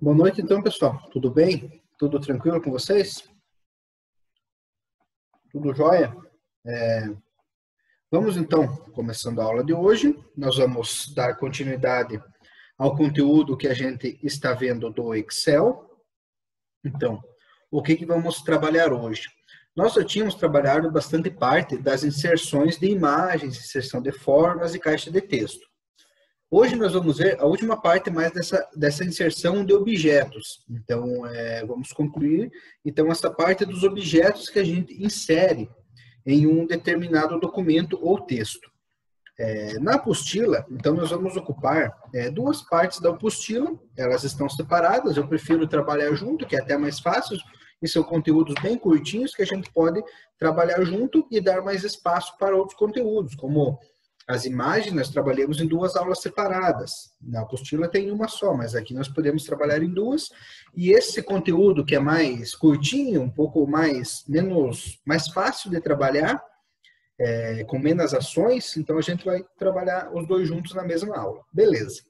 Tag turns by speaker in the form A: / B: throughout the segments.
A: Boa noite, então, pessoal. Tudo bem? Tudo tranquilo com vocês? Tudo jóia? Vamos, então, começando a aula de hoje. Nós vamos dar continuidade ao conteúdo que a gente está vendo do Excel. Então, o que vamos trabalhar hoje? Nós já tínhamos trabalhado bastante parte das inserções de imagens, inserção de formas e caixa de texto. Hoje nós vamos ver a última parte mais dessa inserção de objetos. Então, vamos concluir então essa parte dos objetos que a gente insere em um determinado documento ou texto. Na apostila, então nós vamos ocupar duas partes da apostila, elas estão separadas, eu prefiro trabalhar junto, que é até mais fácil, e são conteúdos bem curtinhos que a gente pode trabalhar junto e dar mais espaço para outros conteúdos, como as imagens, nós trabalhamos em duas aulas separadas. Na apostila tem uma só, mas aqui nós podemos trabalhar em duas. E esse conteúdo que é mais curtinho, um pouco mais fácil de trabalhar, com menos ações, então a gente vai trabalhar os dois juntos na mesma aula. Beleza.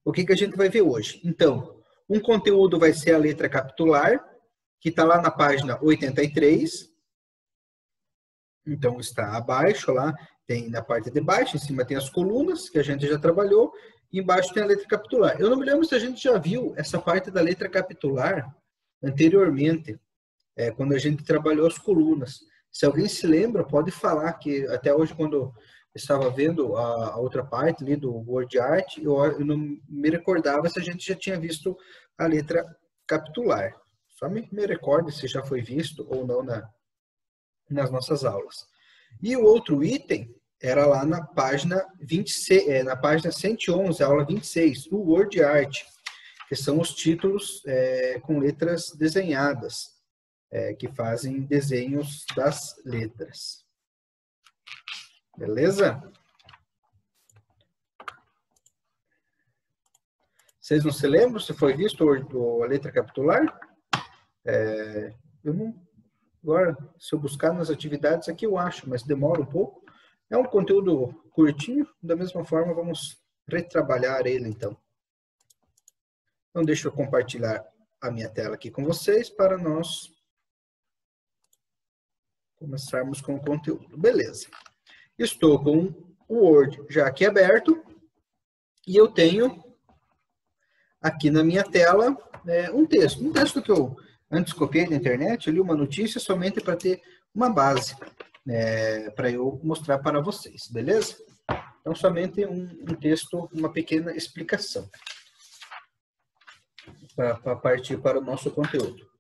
A: O que a gente vai ver hoje? Então, um conteúdo vai ser a letra capitular, que está lá na página 83. Então, está abaixo lá, tem na parte de baixo, em cima tem as colunas, que a gente já trabalhou, e embaixo tem a letra capitular. Eu não me lembro se a gente já viu essa parte da letra capitular anteriormente, quando a gente trabalhou as colunas. Se alguém se lembra, pode falar, que até hoje, quando eu estava vendo a outra parte ali do Word Art, eu não me recordava se a gente já tinha visto a letra capitular. Só me recorde se já foi visto ou não nas nossas aulas. E o outro item era lá na página 26, na página 111, aula 26, o Word Art, que são os títulos com letras desenhadas, que fazem desenhos das letras. Beleza? Vocês não se lembram se foi visto a letra capitular? Eu não... Agora, se eu buscar nas atividades aqui, eu acho, mas demora um pouco. É um conteúdo curtinho, da mesma forma, vamos retrabalhar ele, então. Então, deixa eu compartilhar a minha tela aqui com vocês para nós começarmos com o conteúdo. Beleza. Estou com o Word já aqui aberto e eu tenho aqui na minha tela um texto. Um texto que eu antes copiei da internet, li uma notícia somente para ter uma base, para eu mostrar para vocês, beleza? Então, somente um texto, uma pequena explicação, para partir para o nosso conteúdo.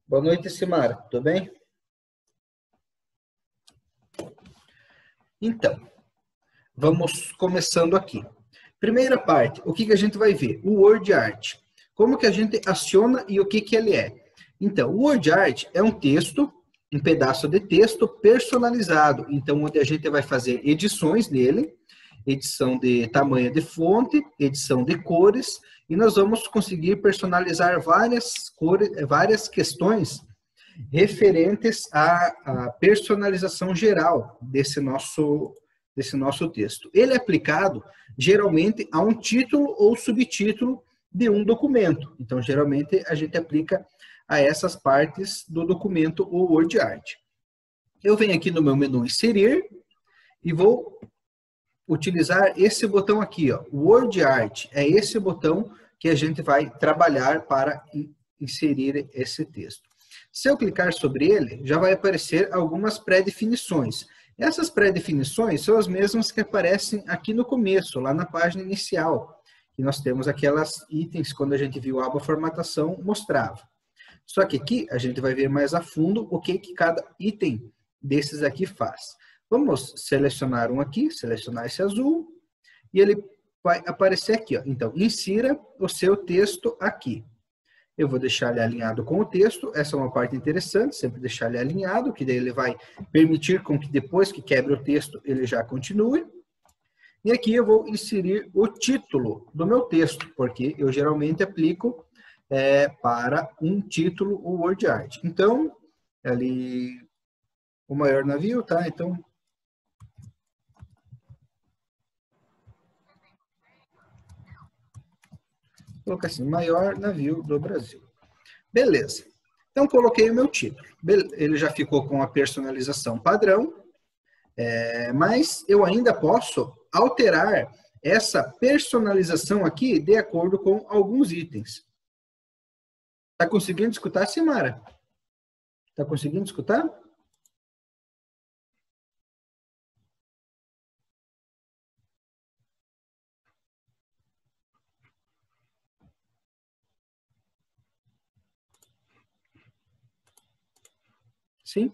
A: Boa noite, Simara, tudo bem? Então, vamos começando aqui. Primeira parte, o que a gente vai ver? O Word Art. Como que a gente aciona e o que ele é? Então, o Word Art é um texto, um pedaço de texto personalizado. Então, onde a gente vai fazer edições nele, edição de tamanho de fonte, edição de cores, e nós vamos conseguir personalizar várias questões referentes à personalização geral desse nosso texto. Ele é aplicado, geralmente, a um título ou subtítulo de um documento. Então, geralmente, a gente aplica a essas partes do documento ou Word Art. Eu venho aqui no meu menu Inserir e vou utilizar esse botão aqui, ó, Word Art. É esse botão que a gente vai trabalhar para inserir esse texto. Se eu clicar sobre ele, já vai aparecer algumas pré-definições. Essas pré-definições são as mesmas que aparecem aqui no começo, lá na página inicial. E nós temos aquelas itens, quando a gente viu a aba formatação, mostrava. Só que aqui a gente vai ver mais a fundo o que cada item desses aqui faz. Vamos selecionar um aqui, selecionar esse azul, e ele vai aparecer aqui, ó. Então, insira o seu texto aqui. Eu vou deixar ele alinhado com o texto, essa é uma parte interessante, sempre deixar ele alinhado, que daí ele vai permitir com que depois que quebre o texto, ele já continue. E aqui eu vou inserir o título do meu texto, porque eu geralmente aplico para um título o Word Art. Então, ali, o maior navio, tá? Então, colocar assim, maior navio do Brasil. Beleza. Então, coloquei o meu título. Ele já ficou com a personalização padrão, mas eu ainda posso alterar essa personalização aqui de acordo com alguns itens. Está conseguindo escutar, Simara? Está conseguindo escutar? Sim?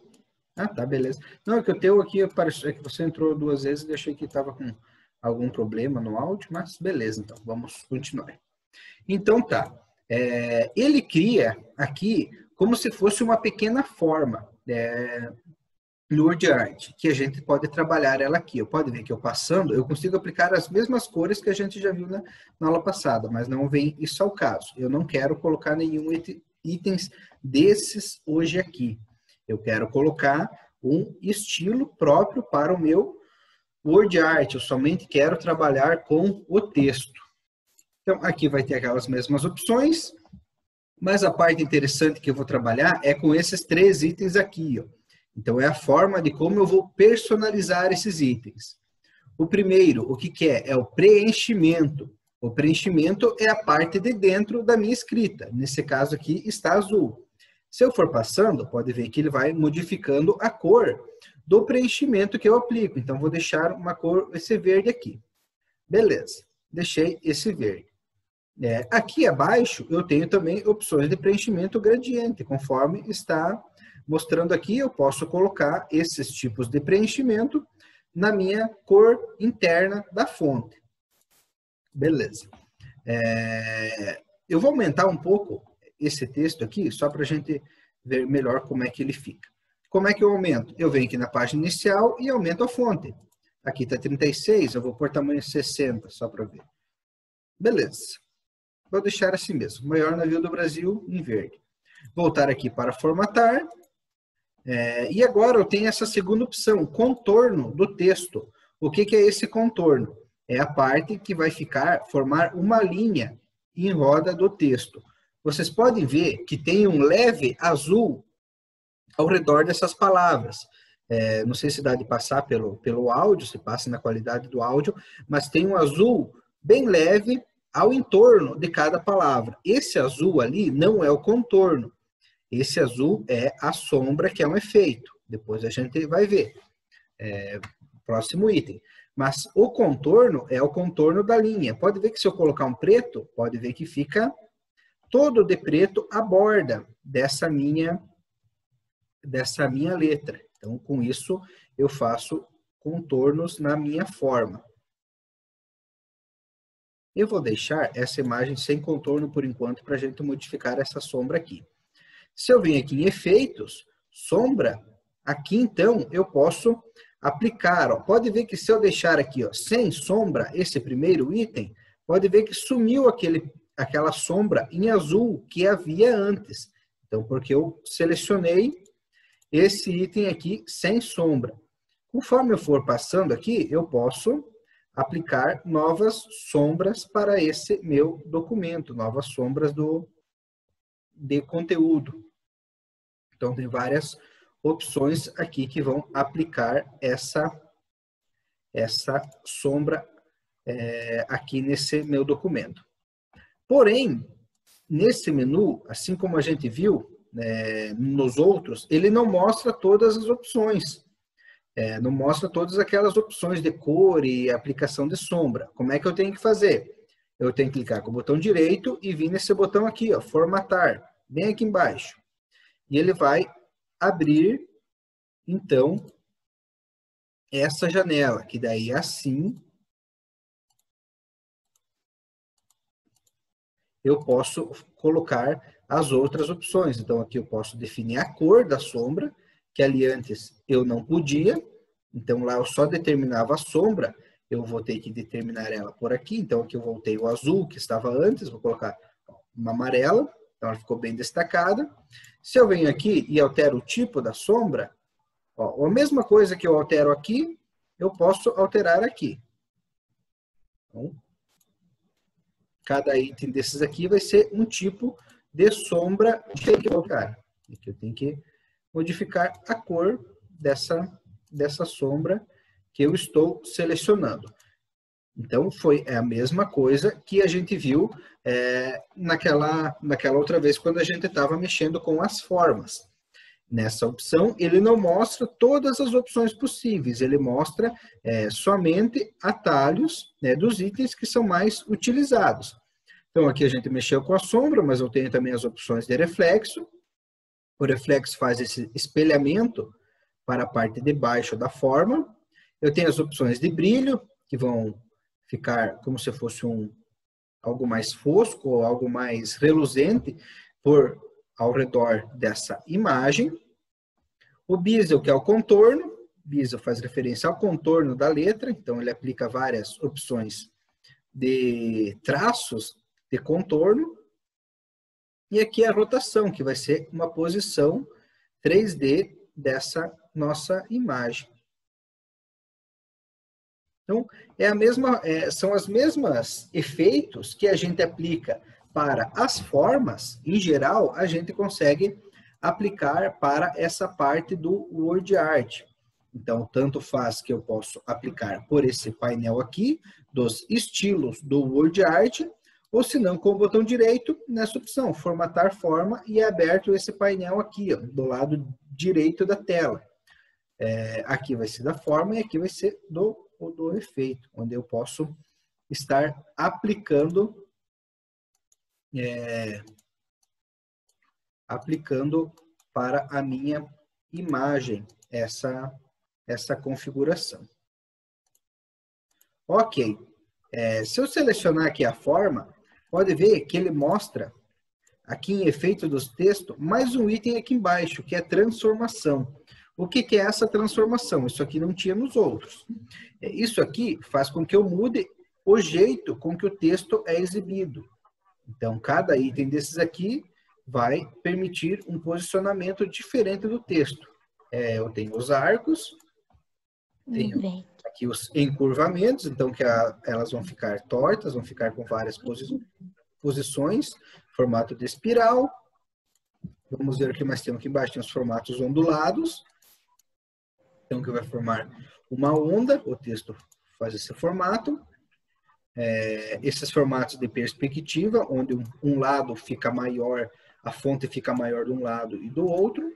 A: Ah, tá, beleza. Não, é que o teu aqui, é que você entrou 2 vezes e achei que estava com algum problema no áudio, mas beleza, então, vamos continuar. Então, tá. Ele cria aqui como se fosse uma pequena forma no WordArt, que a gente pode trabalhar ela aqui. Pode ver que eu passando, eu consigo aplicar as mesmas cores que a gente já viu na aula passada, mas não vem isso ao caso. Eu não quero colocar nenhum itens desses hoje aqui. Eu quero colocar um estilo próprio para o meu WordArt. Eu somente quero trabalhar com o texto. Então, aqui vai ter aquelas mesmas opções, mas a parte interessante que eu vou trabalhar é com esses 3 itens aqui, ó. Então, é a forma de como eu vou personalizar esses itens. O primeiro, o que é? É o preenchimento. O preenchimento é a parte de dentro da minha escrita. Nesse caso aqui está azul. Se eu for passando, pode ver que ele vai modificando a cor do preenchimento que eu aplico. Então, vou deixar uma cor, esse verde aqui. Beleza, deixei esse verde. Aqui abaixo, eu tenho também opções de preenchimento gradiente. Conforme está mostrando aqui, eu posso colocar esses tipos de preenchimento na minha cor interna da fonte. Beleza. Eu vou aumentar um pouco esse texto aqui, só para a gente ver melhor como é que ele fica. Como é que eu aumento? Eu venho aqui na página inicial e aumento a fonte. Aqui está 36, eu vou pôr tamanho 60, só para ver. Beleza. Vou deixar assim mesmo, maior navio do Brasil em verde. Voltar aqui para formatar. E agora eu tenho essa segunda opção, contorno do texto. O que é esse contorno? É a parte que vai formar uma linha em roda do texto. Vocês podem ver que tem um leve azul ao redor dessas palavras. Não sei se dá de passar pelo áudio, se passa na qualidade do áudio, mas tem um azul bem leve ao entorno de cada palavra. Esse azul ali não é o contorno. Esse azul é a sombra, que é um efeito. Depois a gente vai ver. Próximo item. Mas o contorno é o contorno da linha. Pode ver que se eu colocar um preto, pode ver que fica todo de preto a borda dessa minha letra. Então, com isso, eu faço contornos na minha forma. Eu vou deixar essa imagem sem contorno por enquanto para a gente modificar essa sombra aqui. Se eu vim aqui em efeitos, sombra, aqui então eu posso aplicar. Ó, pode ver que se eu deixar aqui ó, sem sombra, esse primeiro item, pode ver que sumiu aquela sombra em azul que havia antes. Então, porque eu selecionei esse item aqui sem sombra. Conforme eu for passando aqui, eu posso aplicar novas sombras para esse meu documento, novas sombras de conteúdo. Então, tem várias opções aqui que vão aplicar essa sombra aqui nesse meu documento. Porém, nesse menu, assim como a gente viu nos outros, ele não mostra todas as opções. Não mostra todas aquelas opções de cor e aplicação de sombra. Como é que eu tenho que fazer? Eu tenho que clicar com o botão direito e vir nesse botão aqui, ó, formatar, bem aqui embaixo. E ele vai abrir, então, essa janela, que daí assim eu posso colocar as outras opções. Então, aqui eu posso definir a cor da sombra, que ali antes eu não podia. Então, lá eu só determinava a sombra, eu vou ter que determinar ela por aqui. Então, aqui eu voltei o azul, que estava antes, vou colocar uma amarela. Então, ela ficou bem destacada. Se eu venho aqui e altero o tipo da sombra, ó, a mesma coisa que eu altero aqui, eu posso alterar aqui. Então, Cada item desses aqui vai ser um tipo de sombra diferente. Aqui eu tenho que modificar a cor dessa sombra que eu estou selecionando. Então, foi a mesma coisa que a gente viu naquela outra vez, quando a gente estava mexendo com as formas. Nessa opção, ele não mostra todas as opções possíveis, ele mostra somente atalhos, né, dos itens que são mais utilizados. Então, aqui a gente mexeu com a sombra, mas eu tenho também as opções de reflexo. O reflexo faz esse espelhamento para a parte de baixo da forma. Eu tenho as opções de brilho, que vão ficar como se fosse algo mais fosco ou algo mais reluzente ao redor dessa imagem. O bezel, que é o contorno. Bezel faz referência ao contorno da letra, então ele aplica várias opções de traços de contorno. E aqui a rotação, que vai ser uma posição 3D dessa nossa imagem. Então, são os mesmos efeitos que a gente aplica para as formas, em geral, a gente consegue aplicar para essa parte do WordArt. Então, tanto faz que eu posso aplicar por esse painel aqui, dos estilos do WordArt, ou se não, com o botão direito, nessa opção, formatar forma, e é aberto esse painel aqui, ó, do lado direito da tela. Aqui vai ser da forma e aqui vai ser do efeito, onde eu posso estar aplicando para a minha imagem essa configuração. Ok. Se eu selecionar aqui a forma, pode ver que ele mostra aqui em efeito dos textos mais um item aqui embaixo, que é transformação. O que é essa transformação? Isso aqui não tinha nos outros. Isso aqui faz com que eu mude o jeito com que o texto é exibido. Então, cada item desses aqui vai permitir um posicionamento diferente do texto. Eu tenho os arcos, tenho aqui os encurvamentos, então que elas vão ficar tortas, vão ficar com várias posições, formato de espiral. Vamos ver o que mais temos aqui embaixo, tem os formatos ondulados. Então, que vai formar uma onda, o texto faz esse formato. Esses formatos de perspectiva, onde um lado fica maior, a fonte fica maior de um lado e do outro.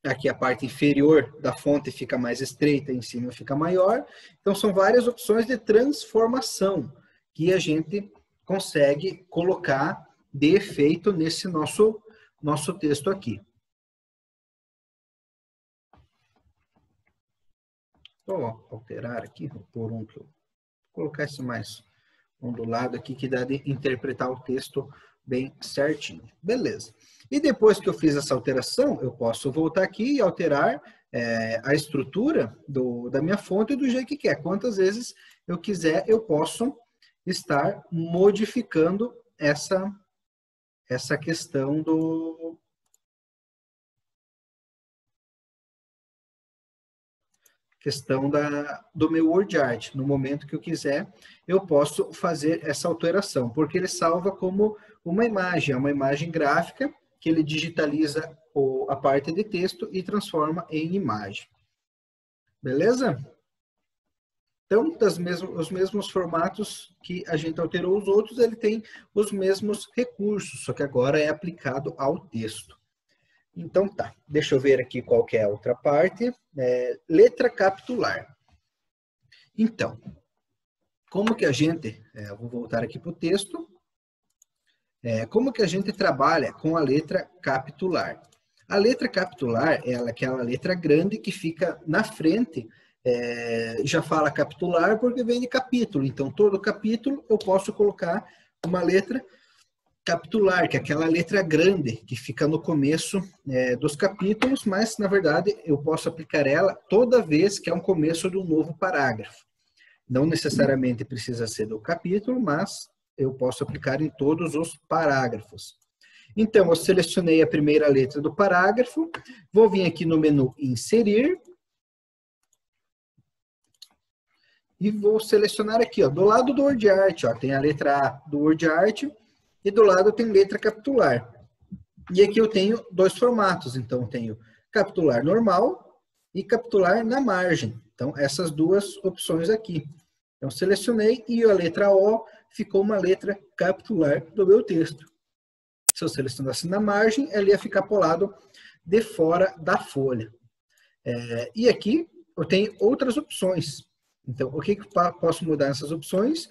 A: Aqui a parte inferior da fonte fica mais estreita, em cima fica maior. Então, são várias opções de transformação que a gente consegue colocar de efeito nesse nosso texto aqui. Vou alterar aqui, vou pôr vou colocar esse mais ondulado aqui, que dá de interpretar o texto bem certinho. Beleza. E depois que eu fiz essa alteração, eu posso voltar aqui e alterar a estrutura da minha fonte do jeito que quer. Quantas vezes eu quiser, eu posso estar modificando essa questão do meu WordArt. No momento que eu quiser, eu posso fazer essa alteração, porque ele salva como uma imagem gráfica, que ele digitaliza a parte de texto e transforma em imagem. Beleza? Então, os mesmos formatos que a gente alterou os outros, ele tem os mesmos recursos, só que agora é aplicado ao texto. Então tá, deixa eu ver aqui qual que é a outra parte. Letra capitular. Então, como que a gente, vou voltar aqui para o texto, como que a gente trabalha com a letra capitular? A letra capitular é aquela letra grande que fica na frente, já fala capitular porque vem de capítulo, então todo capítulo eu posso colocar uma letra capitular, que é aquela letra grande que fica no começo dos capítulos, mas na verdade eu posso aplicar ela toda vez que é um começo de um novo parágrafo. Não necessariamente precisa ser do capítulo, mas eu posso aplicar em todos os parágrafos. Então, eu selecionei a primeira letra do parágrafo, vou vir aqui no menu Inserir, e vou selecionar aqui, ó, do lado do WordArt, ó, tem a letra A do WordArt e do lado tem letra capitular. E aqui eu tenho dois formatos, então eu tenho capitular normal e capitular na margem. Então, essas duas opções aqui. Então, selecionei e a letra O ficou uma letra capitular do meu texto. Se eu selecionasse na margem, ela ia ficar para o lado de fora da folha. E aqui eu tenho outras opções. Então, o que posso mudar nessas opções?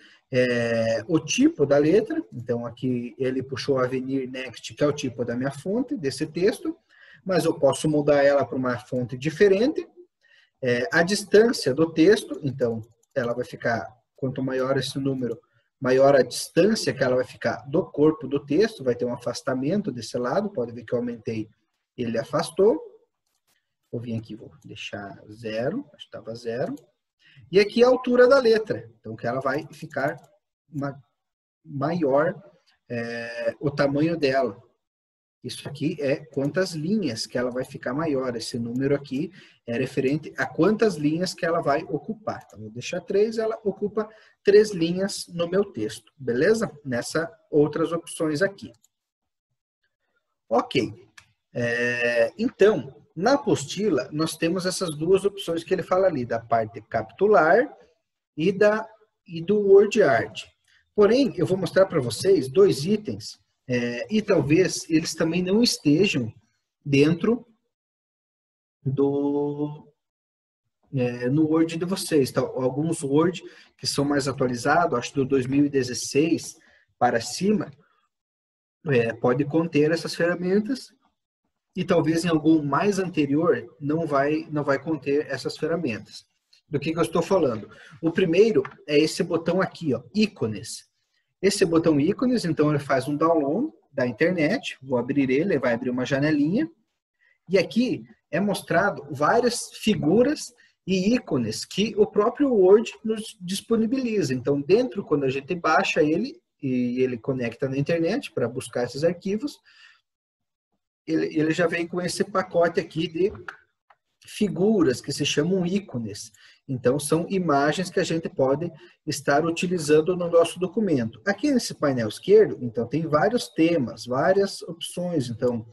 A: O tipo da letra. Então, aqui ele puxou Avenir Next, que é o tipo da minha fonte, desse texto. Mas eu posso mudar ela para uma fonte diferente. A distância do texto. Então, ela vai ficar, quanto maior esse número, maior a distância que ela vai ficar do corpo do texto. Vai ter um afastamento desse lado. Pode ver que eu aumentei, ele afastou. Vou vir aqui, vou deixar 0, acho que estava 0. E aqui a altura da letra, então que ela vai ficar maior o tamanho dela. Isso aqui é quantas linhas que ela vai ficar maior. Esse número aqui é referente a quantas linhas que ela vai ocupar. Então, vou deixar 3, ela ocupa 3 linhas no meu texto, beleza? Nessas outras opções aqui. Ok. Então, na apostila, nós temos essas duas opções que ele fala ali, da parte capitular e do WordArt. Porém, eu vou mostrar para vocês dois itens, e talvez eles também não estejam dentro no Word de vocês. Então, alguns Word que são mais atualizados, acho do 2016 para cima, pode conter essas ferramentas. E talvez em algum mais anterior não vai conter essas ferramentas. Do que eu estou falando? O primeiro é esse botão aqui, ó, ícones. Esse botão ícones, então ele faz um download da internet. Vou abrir ele vai abrir uma janelinha. E aqui é mostrado várias figuras e ícones que o próprio Word nos disponibiliza. Então, dentro, quando a gente baixa ele, e ele conecta na internet para buscar esses arquivos, ele já vem com esse pacote aqui de figuras que se chamam ícones. Então, são imagens que a gente pode estar utilizando no nosso documento. Aqui nesse painel esquerdo, então, tem vários temas, várias opções. Então,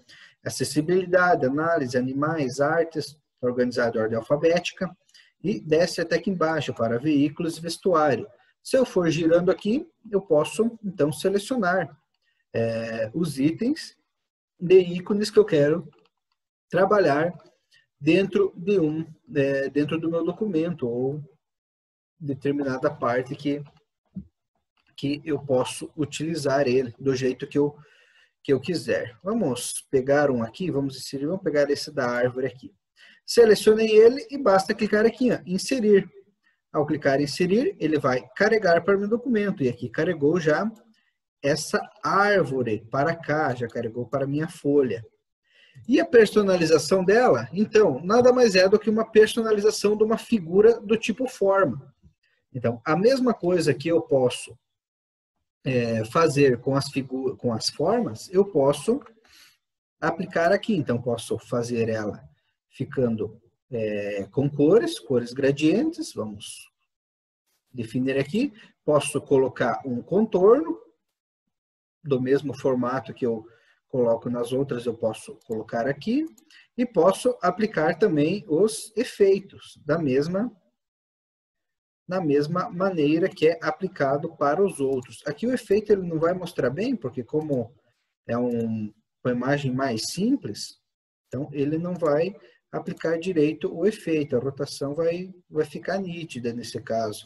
A: acessibilidade, análise, animais, artes, organizado em ordem alfabética. E desce até aqui embaixo para veículos e vestuário. Se eu for girando aqui, eu posso, então, selecionar os itens de ícones que eu quero trabalhar dentro do meu documento ou determinada parte que eu posso utilizar ele do jeito que eu quiser. Vamos pegar um aqui, vamos pegar esse da árvore aqui. Selecionei ele e basta clicar aqui, ó, inserir. Ao clicar em inserir, ele vai carregar para o meu documento e aqui carregou já essa árvore para cá, já carregou para a minha folha. E a personalização dela, então, nada mais é do que uma personalização de uma figura do tipo forma. Então, a mesma coisa que eu posso fazer com as formas, eu posso aplicar aqui. Então, posso fazer ela ficando com cores gradientes, vamos definir aqui. Posso colocar um contorno, do mesmo formato que eu coloco nas outras, eu posso colocar aqui. E posso aplicar também os efeitos da mesma maneira que é aplicado para os outros. Aqui o efeito ele não vai mostrar bem, porque como é uma imagem mais simples, então ele não vai aplicar direito o efeito. A rotação vai ficar nítida nesse caso.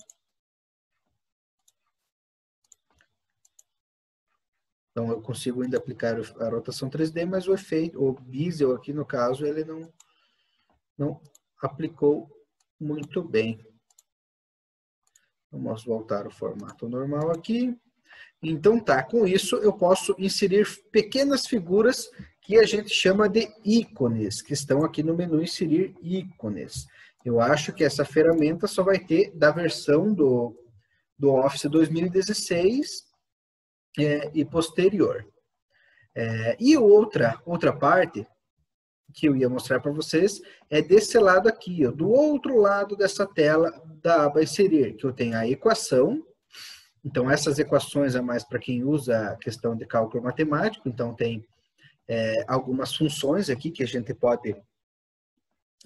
A: Então, eu consigo ainda aplicar a rotação 3D, mas o efeito, o bezel aqui no caso, ele não aplicou muito bem. Vamos voltar ao formato normal aqui. Então tá, com isso eu posso inserir pequenas figuras que a gente chama de ícones, que estão aqui no menu inserir ícones. Eu acho que essa ferramenta só vai ter da versão do Office 2016 e posterior. E outra parte que eu ia mostrar para vocês é desse lado aqui, ó, do outro lado dessa tela da aba inserir, que eu tenho a equação. Então, essas equações é mais para quem usa a questão de cálculo matemático. Então, tem algumas funções aqui que a gente pode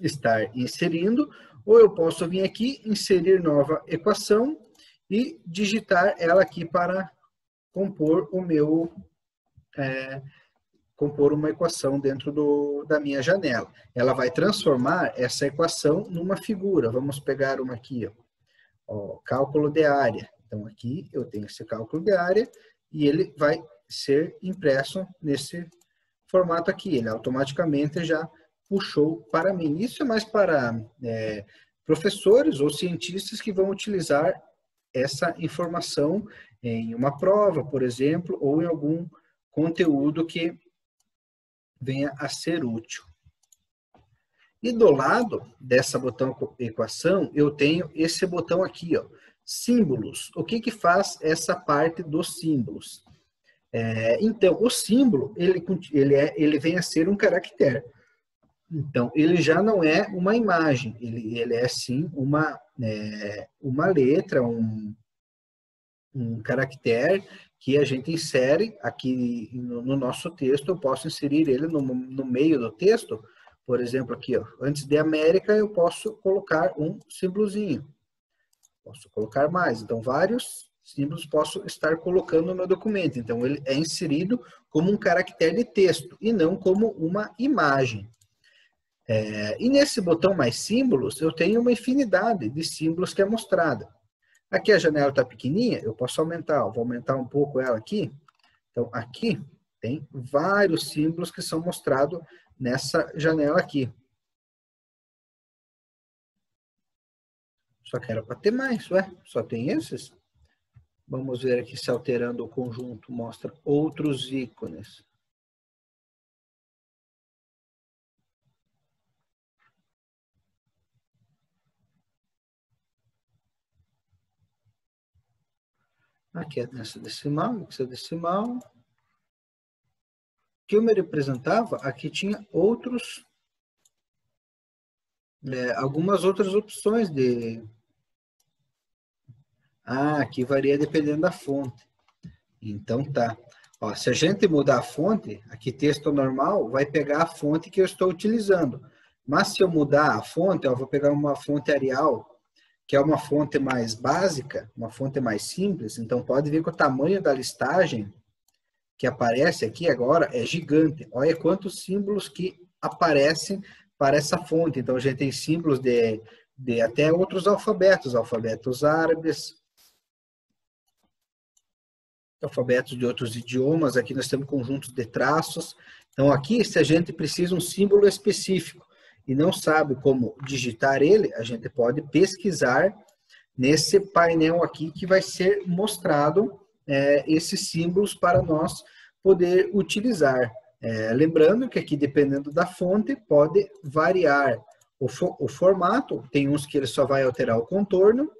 A: estar inserindo, ou eu posso vir aqui, inserir nova equação e digitar ela aqui para compor compor uma equação dentro da minha janela. Ela vai transformar essa equação numa figura. Vamos pegar uma aqui, ó, cálculo de área. Então, aqui eu tenho esse cálculo de área e ele vai ser impresso nesse formato aqui. Ele automaticamente já puxou para mim. Isso é mais para professores ou cientistas que vão utilizar essa informação em uma prova, por exemplo, ou em algum conteúdo que venha a ser útil. E do lado dessa botão equação, eu tenho esse botão aqui, ó, símbolos. O que que faz essa parte dos símbolos? Então, o símbolo, ele vem a ser um caractere. Então, ele já não é uma imagem, ele é sim uma letra, um caractere que a gente insere aqui no nosso texto. Eu posso inserir ele no meio do texto. Por exemplo, aqui, ó, antes de América, eu posso colocar um símbolozinho. Posso colocar mais. Então, vários símbolos posso estar colocando no meu documento. Então, ele é inserido como um caractere de texto e não como uma imagem. E nesse botão mais símbolos, eu tenho uma infinidade de símbolos que é mostrada. Aqui a janela está pequenininha, eu posso aumentar. Vou aumentar um pouco ela aqui. Então, aqui tem vários símbolos que são mostrados nessa janela aqui. Só que era para ter mais, ué? Só tem esses? Vamos ver aqui se alterando o conjunto mostra outros ícones. Aqui é nessa decimal, hexadecimal. O que eu me representava, aqui tinha algumas outras opções de... aqui varia dependendo da fonte. Então tá. Ó, se a gente mudar a fonte, aqui texto normal, vai pegar a fonte que eu estou utilizando. Mas se eu mudar a fonte, eu vou pegar uma fonte Arial, que é uma fonte mais básica, uma fonte mais simples. Então pode ver que o tamanho da listagem que aparece aqui agora é gigante. Olha quantos símbolos que aparecem para essa fonte. Então a gente tem símbolos de até outros alfabetos árabes, alfabetos de outros idiomas. Aqui nós temos conjuntos de traços. Então aqui, se a gente precisa um símbolo específico e não sabe como digitar ele, a gente pode pesquisar nesse painel aqui que vai ser mostrado esses símbolos para nós poder utilizar. Lembrando que aqui, dependendo da fonte, pode variar o formato. Tem uns que ele só vai alterar o contorno,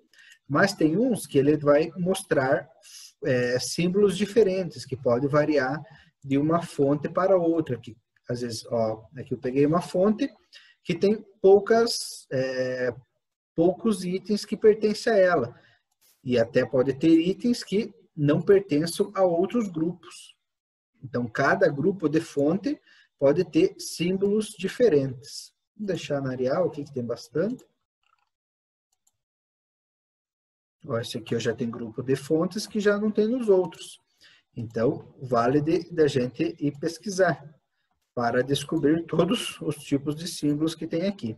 A: mas tem uns que ele vai mostrar símbolos diferentes, que pode variar de uma fonte para outra. Que, às vezes, ó, aqui eu peguei uma fonte que tem poucos itens que pertencem a ela. E até pode ter itens que não pertencem a outros grupos. Então, cada grupo de fonte pode ter símbolos diferentes. Vou deixar na Arial aqui, que tem bastante. Esse aqui eu já tenho grupo de fontes que já não tem nos outros. Então, vale da gente ir pesquisar para descobrir todos os tipos de símbolos que tem aqui.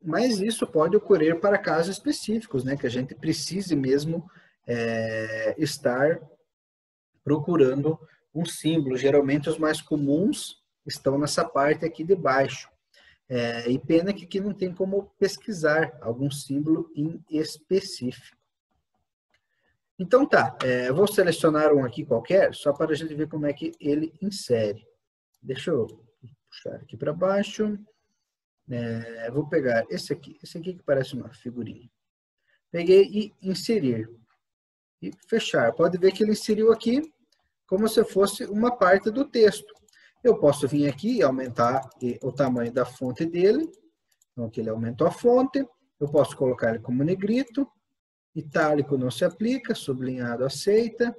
A: Mas isso pode ocorrer para casos específicos, né? Que a gente precise mesmo estar procurando um símbolo. Geralmente os mais comuns estão nessa parte aqui de baixo. E pena que aqui não tem como pesquisar algum símbolo em específico. Então tá, vou selecionar um aqui qualquer, só para a gente ver como é que ele insere. Deixa eu puxar aqui para baixo. Vou pegar esse aqui que parece uma figurinha. Peguei e inserir. E fechar. Pode ver que ele inseriu aqui como se fosse uma parte do texto. Eu posso vir aqui e aumentar o tamanho da fonte dele. Então, aqui ele aumentou a fonte. Eu posso colocar ele como negrito. Itálico não se aplica, sublinhado aceita.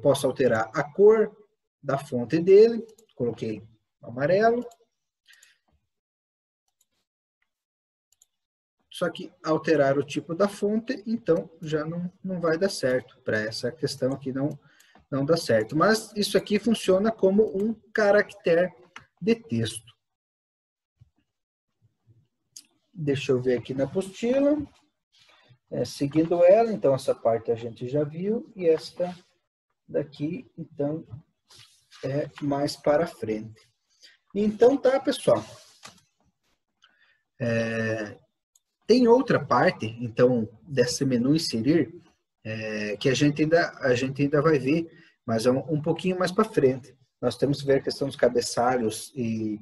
A: Posso alterar a cor da fonte dele. Coloquei amarelo. Só que alterar o tipo da fonte, então já não vai dar certo. Para essa questão aqui não dá certo. Mas isso aqui funciona como um caractere de texto. Deixa eu ver aqui na apostila. Seguindo ela, então essa parte a gente já viu. E esta daqui, então, é mais para frente. Então tá, pessoal. Tem outra parte, então, desse menu inserir, que a gente ainda vai ver, mas é um pouquinho mais para frente. Nós temos que ver a questão dos cabeçalhos e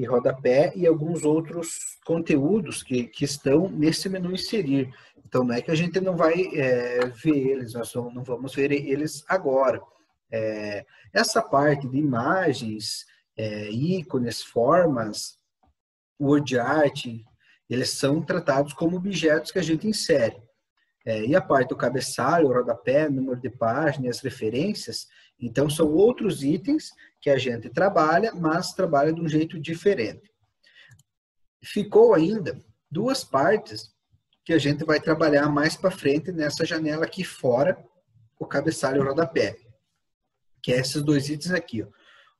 A: rodapé e alguns outros conteúdos que estão nesse menu inserir. Então, não é que a gente não vai ver eles, nós não vamos ver eles agora. Essa parte de imagens, ícones, formas, word art, eles são tratados como objetos que a gente insere. E a parte do cabeçalho, o rodapé, número de página e as referências, então são outros itens que a gente trabalha, mas trabalha de um jeito diferente. Ficou ainda duas partes que a gente vai trabalhar mais para frente nessa janela aqui fora, o cabeçalho e o rodapé, que é esses dois itens aqui, ó.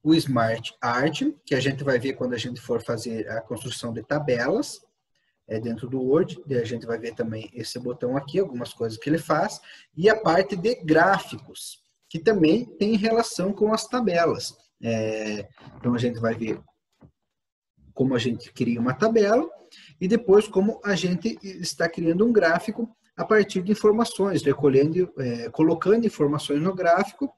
A: O Smart Art, que a gente vai ver quando a gente for fazer a construção de tabelas, dentro do Word, e a gente vai ver também esse botão aqui, algumas coisas que ele faz, e a parte de gráficos, que também tem relação com as tabelas. Então, a gente vai ver como a gente cria uma tabela, e depois como a gente está criando um gráfico a partir de informações, colocando informações no gráfico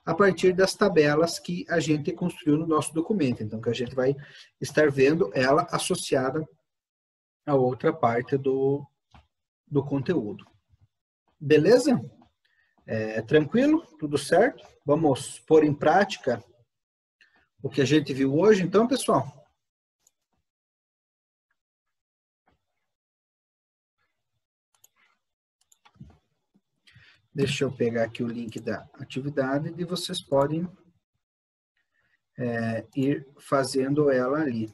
A: a partir das tabelas que a gente construiu no nosso documento. Então, que a gente vai estar vendo ela associada a outra parte do conteúdo. Beleza? Tranquilo? Tudo certo? Vamos pôr em prática o que a gente viu hoje, então, pessoal? Deixa eu pegar aqui o link da atividade e vocês podem ir fazendo ela ali.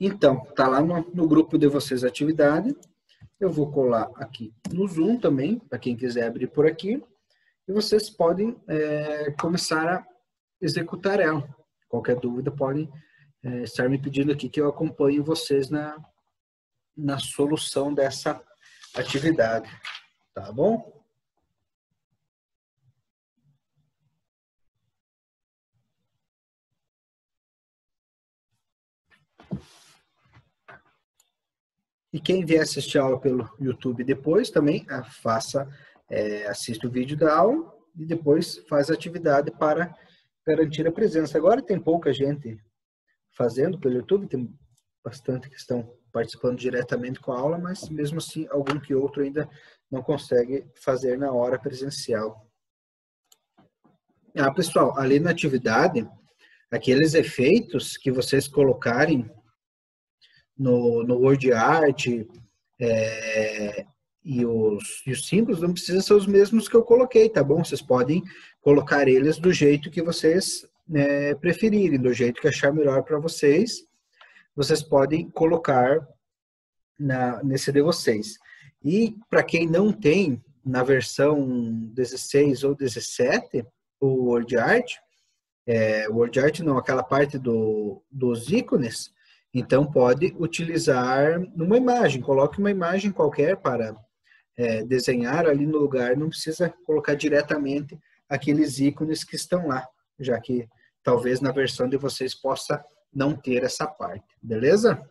A: Então, tá lá no grupo de vocês a atividade. Eu vou colar aqui no Zoom também, para quem quiser abrir por aqui. E vocês podem começar a executar ela. Qualquer dúvida, podem estar me pedindo aqui que eu acompanhe vocês na solução dessa atividade. Tá bom? E quem vier assistir a aula pelo YouTube depois também, assista o vídeo da aula e depois faz a atividade para garantir a presença. Agora tem pouca gente fazendo pelo YouTube, tem bastante que estão participando diretamente com a aula, mas mesmo assim algum que outro ainda não consegue fazer na hora presencial. Pessoal, ali na atividade, aqueles efeitos que vocês colocarem no Word Art e os símbolos não precisam ser os mesmos que eu coloquei, tá bom? Vocês podem colocar eles do jeito que vocês preferirem, do jeito que achar melhor para vocês. Vocês podem colocar nesse de vocês. E para quem não tem na versão 16 ou 17, o Word Art, aquela parte dos ícones, então pode utilizar numa imagem, coloque uma imagem qualquer para desenhar ali no lugar, não precisa colocar diretamente aqueles ícones que estão lá, já que talvez na versão de vocês possa não ter essa parte, beleza?